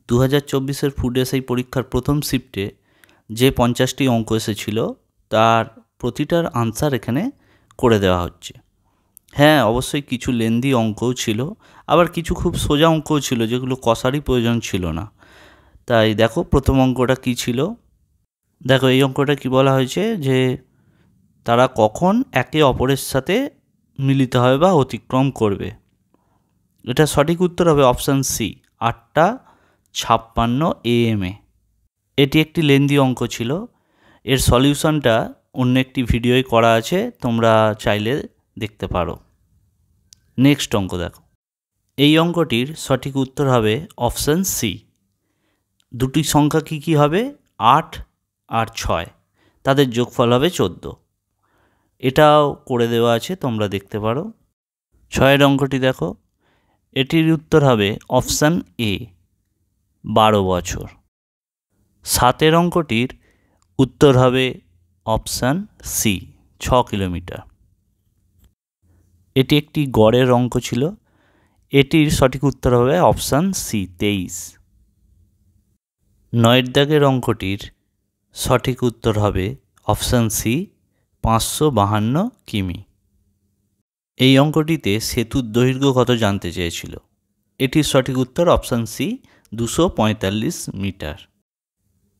2024-এর food SI পরীক্ষার প্রথম শিফটে যে 50টি অঙ্ক এসেছিল তার প্রতিটার আনসার এখানে করে দেওয়া হচ্ছে। হ্যাঁ, অবশ্যই কিছু লেন্দি অঙ্কও ছিল, আবার কিছু খুব সোজা অঙ্কও ছিল যেগুলো কষারই প্রয়োজন ছিল না। তাই দেখো প্রথম অঙ্কটা কী ছিল। দেখো এই অঙ্কটা কি বলা হয়েছে যে তারা কখন একে অপরের সাথে মিলিত হবে বা অতিক্রম করবে। এটা সঠিক উত্তর হবে অপশান সি, 8:56 AM। এটি একটি লেন্দি অঙ্ক ছিল। এর সলিউশনটা অন্য একটি ভিডিওয় করা আছে, তোমরা চাইলে দেখতে পারো। নেক্সট অঙ্ক দেখো। এই অঙ্কটির সঠিক উত্তর হবে অপশান সি। দুটি সংখ্যা কি কি হবে? 8 আর 6, তাদের যোগফল হবে 14। এটাও করে দেওয়া আছে, তোমরা দেখতে পারো। 6-এর অঙ্কটি দেখো। এটির উত্তর হবে অপশান এ, 12 বছর। 7-এর অঙ্কটির উত্তর হবে অপশান সি, 6 কিলোমিটার। এটি একটি গড়ের অঙ্ক ছিল। এটির সঠিক উত্তর হবে অপশান সি, 23। 9-এর দাগের অঙ্কটির সঠিক উত্তর হবে অপশান সি, 552 কিমি। এই অঙ্কটিতে সেতুর দৈর্ঘ্য কত জানতে চেয়েছিল। এটির সঠিক উত্তর অপশান সি, 245 মিটার।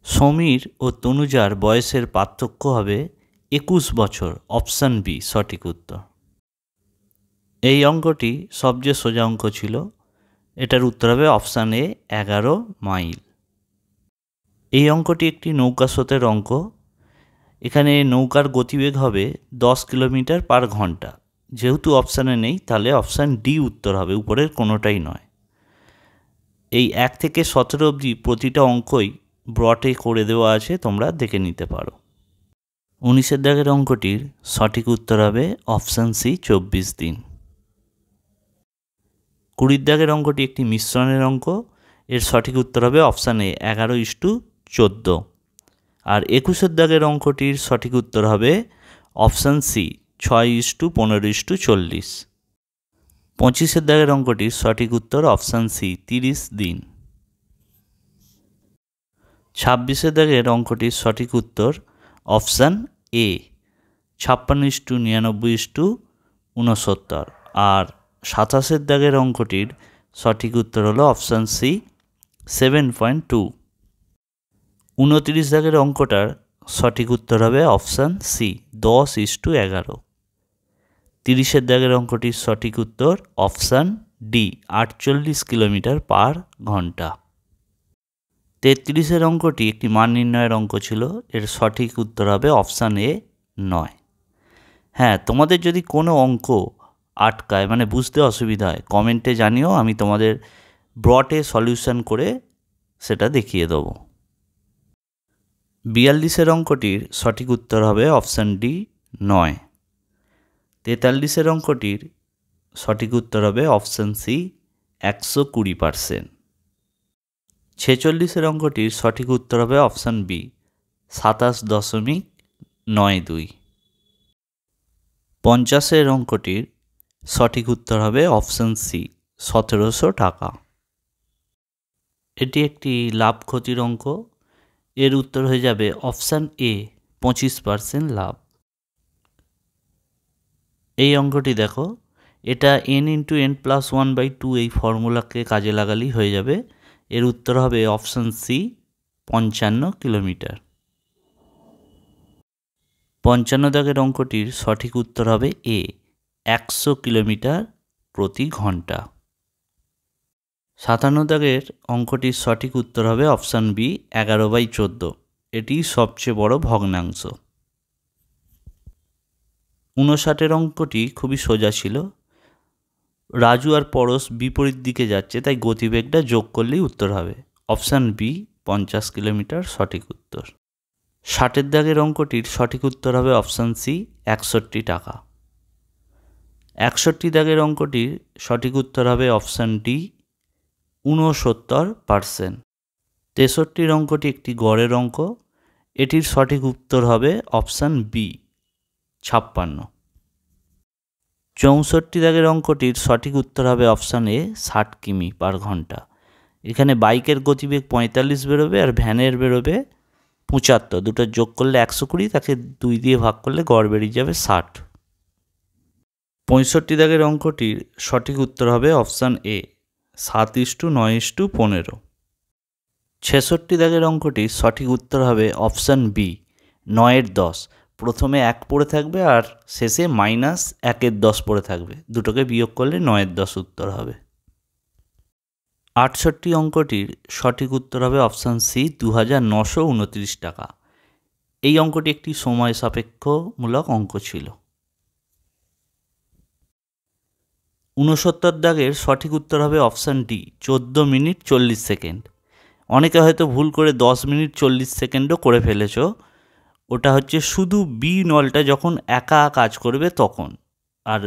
সমীর ও তনুজার বয়সের পার্থক্য হবে 21 বছর, অপশান বি সঠিক উত্তর। এই অঙ্কটি সবচেয়ে সোজা অঙ্ক ছিল। এটার উত্তর হবে অপশান এ, 11 মাইল। এই অঙ্কটি একটি নৌকা স্রোতের অঙ্ক। এখানে নৌকার গতিবেগ হবে 10 কিলোমিটার পার ঘন্টা। যেহেতু অপশানে নেই তাহলে অপশান ডি উত্তর হবে, উপরের কোনোটাই নয়। এই 1 থেকে 17 অবধি প্রতিটা অঙ্কই ব্রটে করে দেওয়া আছে, তোমরা দেখে নিতে পারো। 19-এর দাগের অঙ্কটির সঠিক উত্তর হবে অপশান সি, 24 দিন। 20-এর দাগের অঙ্কটি একটি মিশ্রণের অঙ্ক। এর সঠিক উত্তর হবে অপশান এ, 11:14। আর 21-এর দাগের অঙ্কটির সঠিক উত্তর হবে অপশান সি, 6:15:40। 25-এর দাগের অঙ্কটির সঠিক উত্তর অপশান সি, 30 দিন। 26-এর দাগের অঙ্কটির সঠিক উত্তর অপশান এ, 56:99:69। আর 27-এর দাগের অঙ্কটির সঠিক উত্তর হলো অপশান সি, 7.2। 29 দাগের অঙ্কটার সঠিক উত্তর হবে অপশান সি, 10:11। 30-এর দাগের অঙ্কটির সঠিক উত্তর অপশান ডি, 48 কিলোমিটার পার ঘন্টা। 33-এর অঙ্কটি একটি মান নির্ণয়ের অঙ্ক ছিল। এর সঠিক উত্তর হবে অপশান এ, 9। হ্যাঁ, তোমাদের যদি কোনো অঙ্ক আটকায়, মানে বুঝতে অসুবিধা হয়, কমেন্টে জানিও, আমি তোমাদের ব্রটে সলিউশন করে সেটা দেখিয়ে দেবো। 42-এর অঙ্কটির সঠিক উত্তর হবে অপশান ডি, 9। 43-এর অঙ্কটির সঠিক উত্তর হবে অপশান সি, 120%। 46-এর অঙ্কটির সঠিক উত্তর হবে অপশান বি, 27.92। 50-এর অঙ্কটির সঠিক উত্তর হবে অপশান সি, 1700 টাকা। এটি একটি লাভ ক্ষতির অঙ্ক। এর উত্তর হয়ে যাবে অপশান এ, 25% লাভ। এই অঙ্কটি দেখো। এটা n×n+1/2 এই ফর্মুলাকে কাজে লাগালেই হয়ে যাবে। এর উত্তর হবে অপশান সি, 55 কিলোমিটার। 55 দাগের অঙ্কটির সঠিক উত্তর হবে এ, 100 কিলোমিটার প্রতি ঘন্টা। 57 দাগের অঙ্কটির সঠিক উত্তর হবে অপশান বি, 11/14। এটি সবচেয়ে বড় ভগ্নাংশ। 59-এর অঙ্কটি খুবই সোজা ছিল। রাজু আর পরশ বিপরীত দিকে যাচ্ছে, তাই গতিবেগটা যোগ করলেই উত্তর হবে। অপশান বি, 50 কিলোমিটার সঠিক উত্তর। 60-এর দাগের অঙ্কটির সঠিক উত্তর হবে অপশান সি, 61 টাকা। 61 দাগের অঙ্কটির সঠিক উত্তর হবে অপশান ডি, 69%। 63-র অঙ্কটি একটি গড়ের অঙ্ক। এটির সঠিক উত্তর হবে অপশান বি, 56। 64 দাগের অঙ্কটির সঠিক উত্তর হবে অপশান এ, 60 কিমি পার ঘন্টা। এখানে বাইকের গতিবেগ 45 বেরোবে আর ভ্যানের বেরোবে 75, দুটো যোগ করলে 120, তাকে 2 দিয়ে ভাগ করলে গড় বেরিয়ে যাবে 60। 65 দাগের অঙ্কটির সঠিক উত্তর হবে অপশান এ 7:9:15। 66 দাগের অঙ্কটির সঠিক উত্তর হবে অপশান বি 9/10। প্রথমে 1 পড়ে থাকবে আর শেষে -1/10 পড়ে থাকবে, দুটোকে বিয়োগ করলে 9/10 উত্তর হবে। 68 অঙ্কটির সঠিক উত্তর হবে অপশান সি 2929 টাকা। এই অঙ্কটি একটি সময় সাপেক্ষমূলক অঙ্ক ছিল। 69 দাগের সঠিক উত্তর হবে অপশান ডি 14 মিনিট 40 সেকেন্ড। অনেকে হয়তো ভুল করে 10 মিনিট 40 সেকেন্ডও করে ফেলেছ, ওটা হচ্ছে শুধু বি নলটা যখন একা কাজ করবে তখন। আর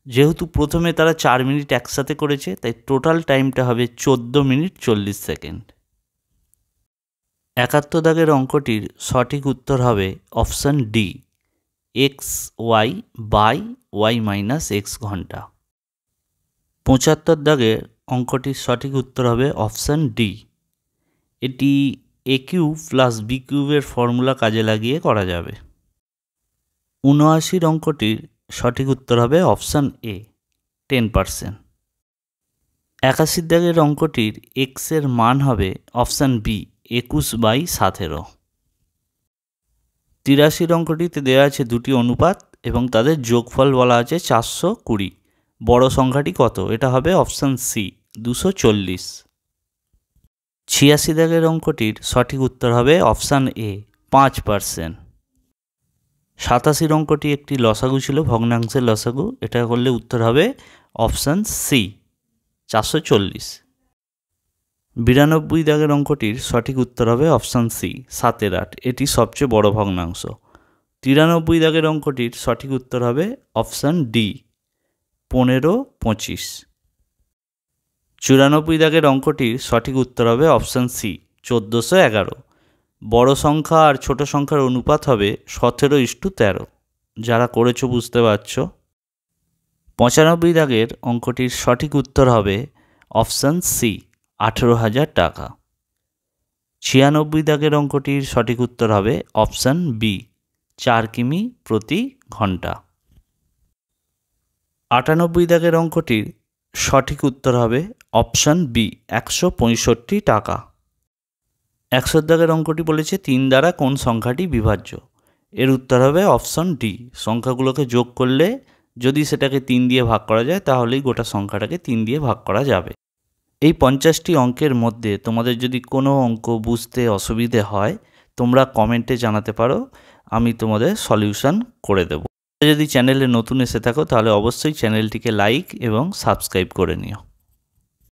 যেহেতু প্রথমে তারা 4 মিনিট একসাথে করেছে, তাই টোটাল টাইমটা হবে 14 মিনিট 40 সেকেন্ড। 71 দাগের অঙ্কটির সঠিক উত্তর হবে অপশান ডি xy/y-x ঘন্টা। 75 দাগের অঙ্কটির সঠিক উত্তর হবে অপশান ডি, এটি a³ + b³ ফর্মুলা কাজে লাগিয়ে করা যাবে। 79 অঙ্কটির সঠিক উত্তর হবে অপশান এ 10%। 81 দাগের অঙ্কটির এক্সের মান হবে অপশান বি 21/17। 83 অঙ্কটিতে দেওয়া আছে দুটি অনুপাত এবং তাদের যোগফল বলা আছে 420। বড় সংখ্যাটি কত? এটা হবে অপশান সি 240। 86 দাগের অঙ্কটির সঠিক উত্তর হবে অপশান এ 5%। 87 অঙ্কটি একটি লসাগু ছিল, ভগ্নাংশের লসাগু, এটা করলে উত্তর হবে অপশান সি 440। 92 দাগের অঙ্কটির সঠিক উত্তর হবে অপশান সি 7/8, এটি সবচেয়ে বড় ভগ্নাংশ। 93 দাগের অঙ্কটির সঠিক উত্তর হবে অপশান ডি 15/25। 94 দাগের অঙ্কটির সঠিক উত্তর হবে অপশান সি 1411। বড় সংখ্যা আর ছোট সংখ্যার অনুপাত হবে 17:13। যারা করেছো বুঝতে পারছো। 95 দাগের অঙ্কটির সঠিক উত্তর হবে অপশান সি 18,000 টাকা। 96 দাগের অঙ্কটির সঠিক উত্তর হবে অপশান বি 4 কিমি প্রতি ঘন্টা। 98 দাগের অঙ্কটির সঠিক উত্তর হবে অপশান বি 165 টাকা। 100 দাগের অঙ্কটি বলেছে 3 দ্বারা কোন সংখ্যাটি বিভাজ্য? এর উত্তর হবে অপশান ডি, সংখ্যাগুলোকে যোগ করলে যদি সেটাকে 3 দিয়ে ভাগ করা যায় তাহলেই গোটা সংখ্যাটাকে 3 দিয়ে ভাগ করা যাবে। এই 50টি অঙ্কের মধ্যে তোমাদের যদি কোনো অঙ্ক বুঝতে অসুবিধে হয় তোমরা কমেন্টে জানাতে পারো, আমি তোমাদের সলিউশন করে দেব। যদি চ্যানেলে নতুন এসে থাকো তাহলে অবশ্যই চ্যানেলটিকে লাইক এবং সাবস্ক্রাইব করে নিও।